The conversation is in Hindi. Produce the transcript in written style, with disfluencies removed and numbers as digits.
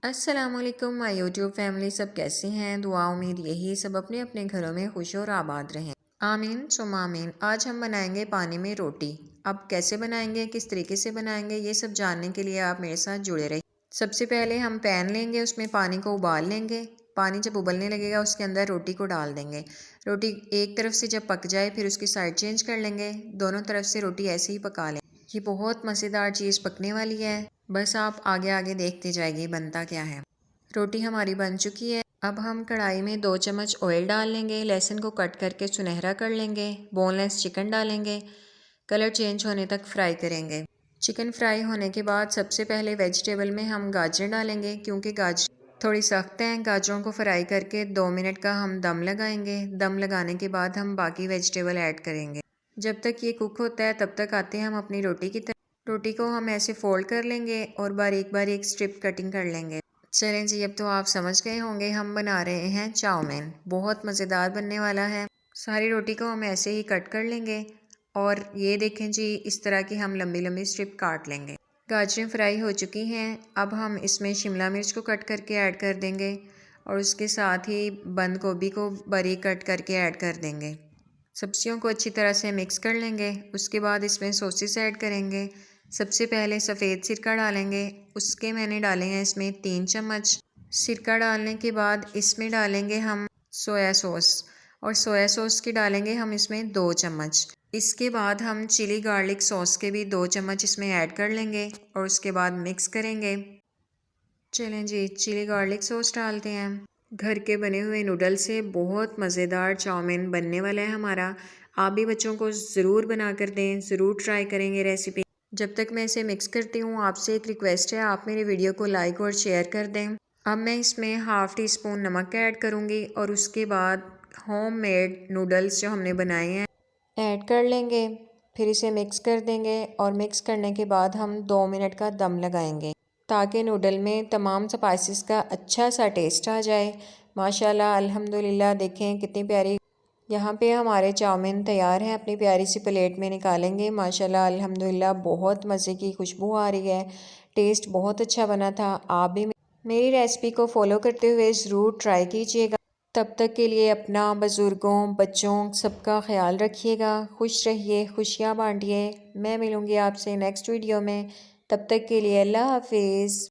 अस्सलामुअलैकुम माय यूट्यूब फैमिली, सब कैसी हैं। दुआ उम्मीद यही सब अपने अपने घरों में खुश और आबाद रहें। आमीन सुम्मा आमीन। आज हम बनाएंगे पानी में रोटी। अब कैसे बनाएंगे, किस तरीके से बनाएंगे, ये सब जानने के लिए आप मेरे साथ जुड़े रहिए। सबसे पहले हम पैन लेंगे, उसमें पानी को उबाल लेंगे। पानी जब उबलने लगेगा उसके अंदर रोटी को डाल देंगे। रोटी एक तरफ से जब पक जाए फिर उसकी साइड चेंज कर लेंगे। दोनों तरफ से रोटी ऐसे ही पका लें। ये बहुत मज़ेदार चीज़ पकने वाली है, बस आप आगे आगे देखते जाइए बनता क्या है। रोटी हमारी बन चुकी है। अब हम कढ़ाई में 2 चम्मच ऑयल डाल लेंगे। लहसुन को कट करके सुनहरा कर लेंगे। बोनलेस चिकन डालेंगे। कलर चेंज होने तक फ्राई करेंगे। चिकन फ्राई होने के बाद सबसे पहले वेजिटेबल में हम गाजर डालेंगे, क्योंकि गाजर थोड़ी सख्त हैं। गाजरों को फ्राई करके 2 मिनट का हम दम लगाएंगे। दम लगाने के बाद हम बाकी वेजिटेबल ऐड करेंगे। जब तक ये कुक होता है तब तक आते हैं हम अपनी रोटी की तरफ। रोटी को हम ऐसे फोल्ड कर लेंगे और बारीक बारीक स्ट्रिप कटिंग कर लेंगे। चलें जी, अब तो आप समझ गए होंगे हम बना रहे हैं चाउमीन। बहुत मज़ेदार बनने वाला है। सारी रोटी को हम ऐसे ही कट कर लेंगे और ये देखें जी, इस तरह की हम लंबी लंबी स्ट्रिप काट लेंगे। गाजरें फ्राई हो चुकी हैं। अब हम इसमें शिमला मिर्च को कट करके ऐड कर देंगे और उसके साथ ही बंद गोभी को बारीक कट करके ऐड कर देंगे। सब्जियों को अच्छी तरह से मिक्स कर लेंगे। उसके बाद इसमें सॉसेस ऐड करेंगे। सबसे पहले सफ़ेद सिरका डालेंगे। उसके मैंने डाले हैं इसमें 3 चम्मच। सिरका डालने के बाद इसमें डालेंगे हम सोया सॉस, और सोया सॉस की डालेंगे हम इसमें 2 चम्मच। इसके बाद हम चिली गार्लिक सॉस के भी 2 चम्मच इसमें ऐड कर लेंगे और उसके बाद मिक्स करेंगे। चलें जी, चिली गार्लिक सॉस डालते हैं। घर के बने हुए नूडल्स से बहुत मज़ेदार चाउमीन बनने वाला है हमारा। आप भी बच्चों को ज़रूर बना कर दें, ज़रूर ट्राई करेंगे रेसिपी। जब तक मैं इसे मिक्स करती हूँ आपसे एक रिक्वेस्ट है, आप मेरे वीडियो को लाइक और शेयर कर दें। अब मैं इसमें हाफ़ टी स्पून नमक ऐड करूँगी और उसके बाद होममेड नूडल्स जो हमने बनाए हैं ऐड कर लेंगे। फिर इसे मिक्स कर देंगे और मिक्स करने के बाद हम 2 मिनट का दम लगाएंगे, ताकि नूडल में तमाम स्पाइसेस का अच्छा सा टेस्ट आ जाए। माशाल्लाह अल्हम्दुलिल्लाह, देखें कितनी प्यारी यहाँ पे हमारे चाउमीन तैयार हैं। अपनी प्यारी सी प्लेट में निकालेंगे। माशाल्लाह अल्हम्दुलिल्लाह, बहुत मज़े की खुशबू आ रही है। टेस्ट बहुत अच्छा बना था। आप भी मेरी रेसिपी को फॉलो करते हुए ज़रूर ट्राई कीजिएगा। तब तक के लिए अपना, बुज़ुर्गों, बच्चों सबका ख्याल रखिएगा। खुश रहिए, खुशियाँ बांटिए। मैं मिलूँगी आपसे नेक्स्ट वीडियो में। तब तक के लिए अल्लाह हाफिज़।